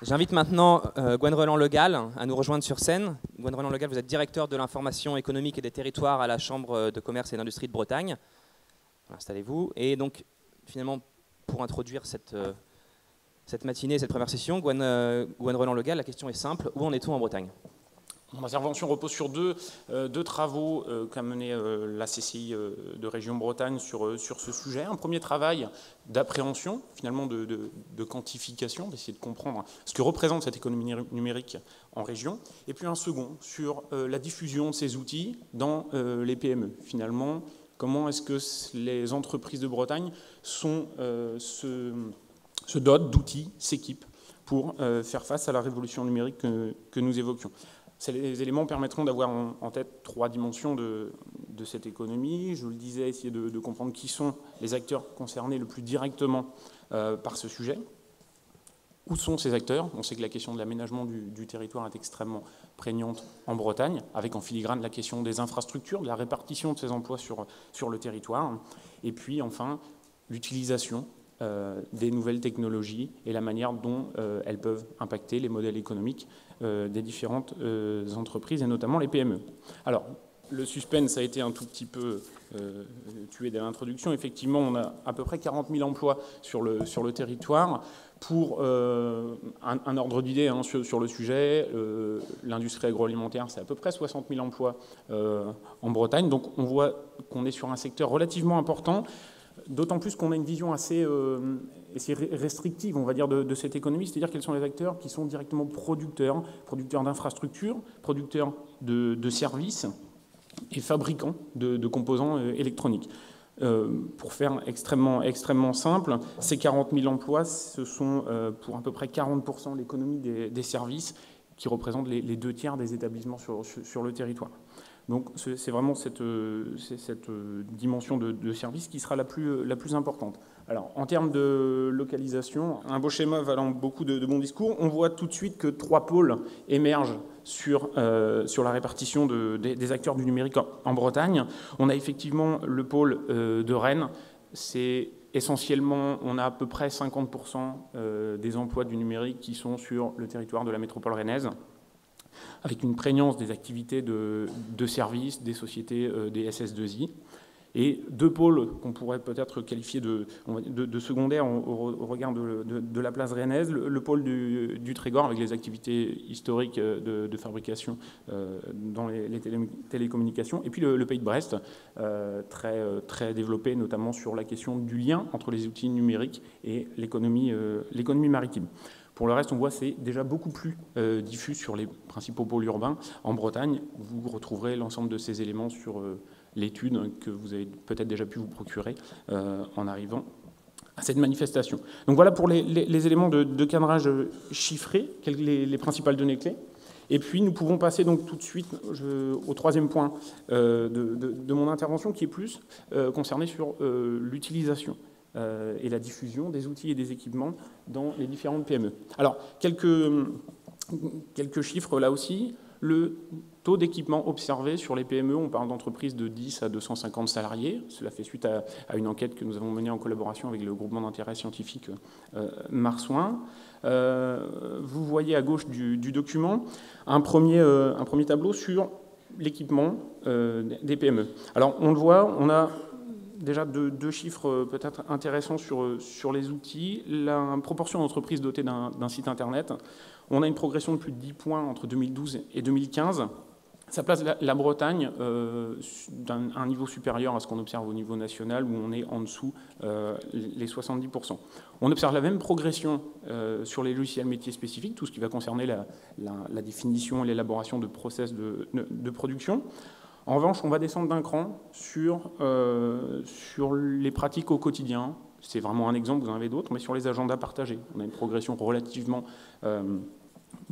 J'invite maintenant Gwen Roland-Legal à nous rejoindre sur scène. Gwen Roland-Legal, vous êtes directeur de l'information économique et des territoires à la Chambre de commerce et d'industrie de Bretagne. Installez-vous. Et donc, finalement, pour introduire cette matinée, cette première session, Gwen Roland-Legal, la question est simple. Où en est-on en Bretagne ? Mon intervention repose sur deux travaux qu'a mené la CCI de Région Bretagne sur ce sujet. Un premier travail d'appréhension, finalement de quantification, d'essayer de comprendre ce que représente cette économie numérique en région. Et puis un second sur la diffusion de ces outils dans les PME. Finalement, comment est-ce que les entreprises de Bretagne se dotent d'outils, s'équipent pour faire face à la révolution numérique que nous évoquions. Ces éléments permettront d'avoir en tête trois dimensions de cette économie. Je vous le disais, essayer de comprendre qui sont les acteurs concernés le plus directement par ce sujet. Où sont ces acteurs? On sait que la question de l'aménagement du territoire est extrêmement prégnante en Bretagne, avec en filigrane la question des infrastructures, de la répartition de ces emplois sur le territoire. Et puis enfin, l'utilisation des nouvelles technologies et la manière dont elles peuvent impacter les modèles économiques des différentes entreprises et notamment les PME. Alors, le suspense a été un tout petit peu tué dès l'introduction. Effectivement, on a à peu près 40 000 emplois sur le territoire. Pour un ordre d'idée sur le sujet, l'industrie agroalimentaire, c'est à peu près 60 000 emplois en Bretagne. Donc on voit qu'on est sur un secteur relativement important. D'autant plus qu'on a une vision assez restrictive, on va dire, de cette économie, c'est-à-dire quels sont les acteurs qui sont directement producteurs d'infrastructures, producteurs de services et fabricants de composants électroniques. Pour faire extrêmement simple, ces 40 000 emplois, ce sont pour à peu près 40% l'économie des services qui représentent les 2/3 des établissements sur le territoire. Donc c'est vraiment cette dimension de service qui sera la plus importante. Alors en termes de localisation, un beau schéma valant beaucoup de bons discours, on voit tout de suite que 3 pôles émergent sur la répartition des acteurs du numérique en Bretagne. On a effectivement le pôle de Rennes, c'est essentiellement, on a à peu près 50% des emplois du numérique qui sont sur le territoire de la métropole rennaise, avec une prégnance des activités de services, des sociétés, des SS2I, et 2 pôles qu'on pourrait peut-être qualifier de secondaires au regard de la place rennaise, le pôle du Trégor, avec les activités historiques de fabrication dans les télécommunications, et puis le pays de Brest, très développé, notamment sur la question du lien entre les outils numériques et l'économie maritime. Pour le reste, on voit que c'est déjà beaucoup plus diffus sur les principaux pôles urbains. En Bretagne, vous retrouverez l'ensemble de ces éléments sur l'étude que vous avez peut-être déjà pu vous procurer en arrivant à cette manifestation. Donc voilà pour les éléments de cadrage chiffré, les principales données clés. Et puis nous pouvons passer donc tout de suite au troisième point de mon intervention, qui est plus concerné sur l'utilisation et la diffusion des outils et des équipements dans les différentes PME. Alors, quelques chiffres là aussi. Le taux d'équipement observé sur les PME, on parle d'entreprises de 10 à 250 salariés. Cela fait suite à une enquête que nous avons menée en collaboration avec le groupement d'intérêt scientifique Marsouin. Vous voyez à gauche du document un premier tableau sur l'équipement des PME. Alors, on le voit, on a déjà deux chiffres peut-être intéressants sur les outils. La proportion d'entreprises dotées d'un site internet, on a une progression de plus de 10 points entre 2012 et 2015. Ça place la Bretagne d'un niveau supérieur à ce qu'on observe au niveau national, où on est en dessous les 70%. On observe la même progression sur les logiciels métiers spécifiques, tout ce qui va concerner la définition et l'élaboration de process de production. En revanche, on va descendre d'un cran sur les pratiques au quotidien. C'est vraiment un exemple, vous en avez d'autres, mais sur les agendas partagés. On a une progression relativement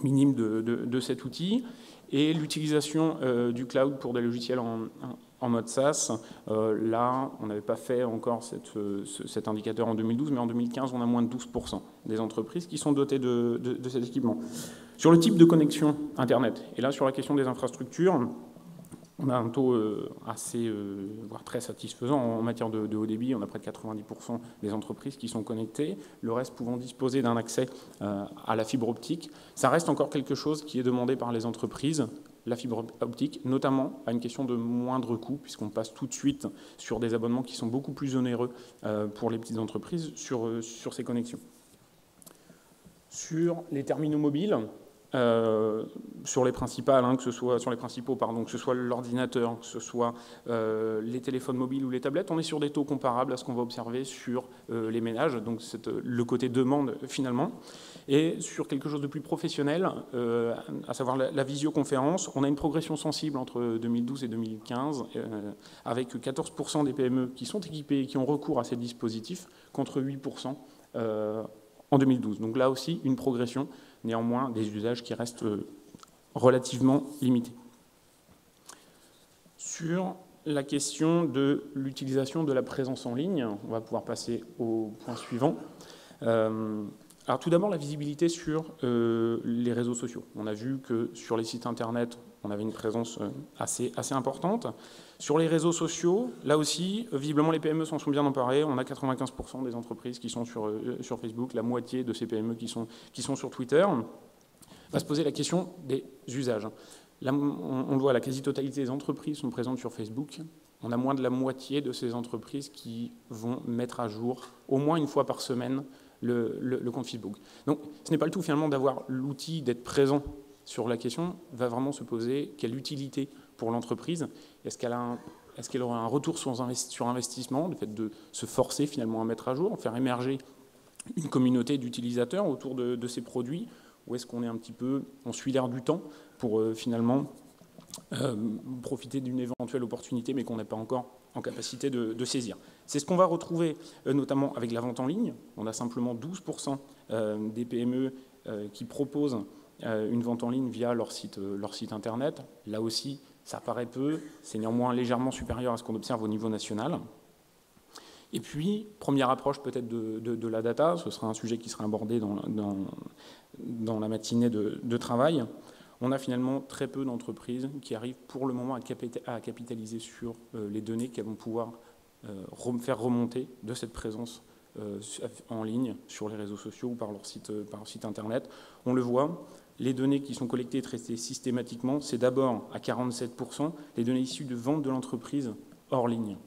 minime de cet outil. Et l'utilisation du cloud pour des logiciels en mode SaaS, là, on n'avait pas fait encore cet indicateur en 2012, mais en 2015, on a moins de 12% des entreprises qui sont dotées de cet équipement. Sur le type de connexion Internet, et là, sur la question des infrastructures, On a un taux assez, voire très satisfaisant en matière de haut débit. On a près de 90% des entreprises qui sont connectées, le reste pouvant disposer d'un accès à la fibre optique. Ça reste encore quelque chose qui est demandé par les entreprises, la fibre optique, notamment à une question de moindre coût, puisqu'on passe tout de suite sur des abonnements qui sont beaucoup plus onéreux pour les petites entreprises sur ces connexions. Sur les terminaux mobiles, sur les principales, que ce soit sur les principaux, pardon, que ce soit l'ordinateur, que ce soit les téléphones mobiles ou les tablettes, on est sur des taux comparables à ce qu'on va observer sur les ménages, donc c'est le côté demande finalement. Et sur quelque chose de plus professionnel, à savoir la visioconférence, on a une progression sensible entre 2012 et 2015, avec 14% des PME qui sont équipées et qui ont recours à ces dispositifs, contre 8% en 2012. Donc là aussi, une progression, néanmoins des usages qui restent relativement limités. Sur la question de l'utilisation de la présence en ligne, on va pouvoir passer au point suivant. Alors tout d'abord, la visibilité sur les réseaux sociaux. On a vu que sur les sites internet, on avait une présence assez importante. Sur les réseaux sociaux, là aussi, visiblement les PME s'en sont bien emparées. On a 95% des entreprises qui sont sur Facebook, la moitié de ces PME qui sont sur Twitter. On va se poser la question des usages. Là, on le voit, la quasi-totalité des entreprises sont présentes sur Facebook. On a moins de la moitié de ces entreprises qui vont mettre à jour au moins une fois par semaine le compte Facebook. Donc ce n'est pas le tout finalement d'avoir l'outil, d'être présent sur la question, va vraiment se poser quelle utilité pour l'entreprise. Est-ce qu'elle aura un retour sur investissement, le fait de se forcer finalement à mettre à jour, faire émerger une communauté d'utilisateurs autour de ces produits, ou est-ce qu'on est un petit peu, on suit l'air du temps pour finalement profiter d'une éventuelle opportunité mais qu'on n'est pas encore en capacité de saisir. C'est ce qu'on va retrouver notamment avec la vente en ligne. On a simplement 12% des PME qui proposent une vente en ligne via leur site internet. Là aussi, ça paraît peu, c'est néanmoins légèrement supérieur à ce qu'on observe au niveau national. Et puis, première approche peut-être de la data, ce sera un sujet qui sera abordé dans la matinée de travail. On a finalement très peu d'entreprises qui arrivent pour le moment à capitaliser sur les données qu'elles vont pouvoir faire remonter de cette présence en ligne sur les réseaux sociaux ou par leur site internet. On le voit, les données qui sont collectées et traitées systématiquement, c'est d'abord à 47% les données issues de vente de l'entreprise hors ligne.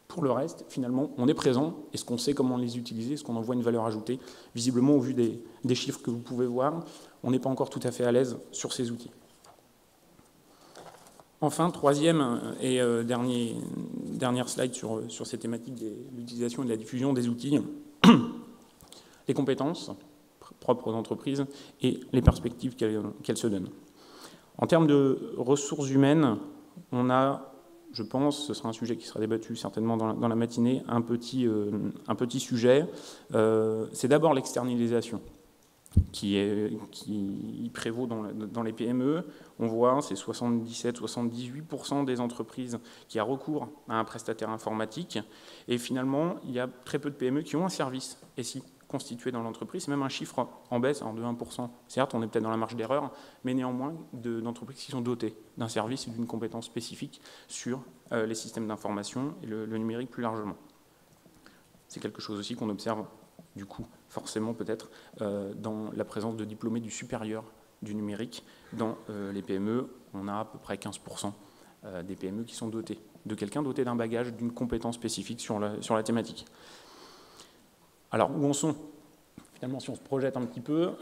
Pour le reste, finalement, on est présent. Est-ce qu'on sait comment les utiliser? Est-ce qu'on en voit une valeur ajoutée? Visiblement, au vu des chiffres que vous pouvez voir, on n'est pas encore tout à fait à l'aise sur ces outils. Enfin, troisième et dernière slide sur ces thématiques de l'utilisation et de la diffusion des outils, les compétences propres aux entreprises et les perspectives qu'elles se donnent. En termes de ressources humaines, on a, je pense, ce sera un sujet qui sera débattu certainement dans la matinée, un petit sujet. C'est d'abord l'externalisation qui prévaut dans les PME. On voit, c'est 77-78% des entreprises qui a recours à un prestataire informatique. Et finalement, il y a très peu de PME qui ont un service SI constitué dans l'entreprise. C'est même un chiffre en baisse de 1%. Certes, on est peut-être dans la marge d'erreur, mais néanmoins d'entreprises qui sont dotées d'un service et d'une compétence spécifique sur les systèmes d'information et le numérique plus largement. C'est quelque chose aussi qu'on observe, du coup, forcément peut-être, dans la présence de diplômés du supérieur du numérique dans les PME. On a à peu près 15% des PME qui sont dotées de quelqu'un doté d'un bagage, d'une compétence spécifique sur la thématique. Alors, où en sont, finalement, si on se projette un petit peu,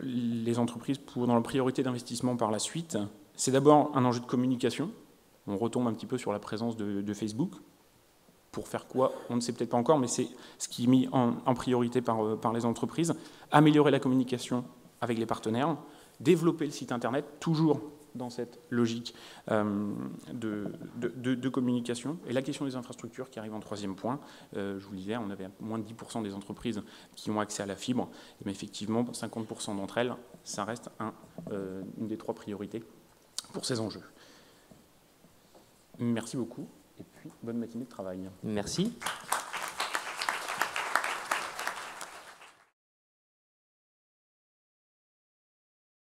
les entreprises dans leur priorité d'investissement par la suite? C'est d'abord un enjeu de communication. On retombe un petit peu sur la présence de Facebook. Pour faire quoi? On ne sait peut-être pas encore, mais c'est ce qui est mis en priorité par les entreprises. Améliorer la communication avec les partenaires, développer le site Internet, toujours dans cette logique de communication. Et la question des infrastructures qui arrive en troisième point. Je vous le disais, on avait moins de 10% des entreprises qui ont accès à la fibre. Mais effectivement, 50% d'entre elles, ça reste une des trois priorités pour ces enjeux. Merci beaucoup. Et puis, bonne matinée de travail. Merci.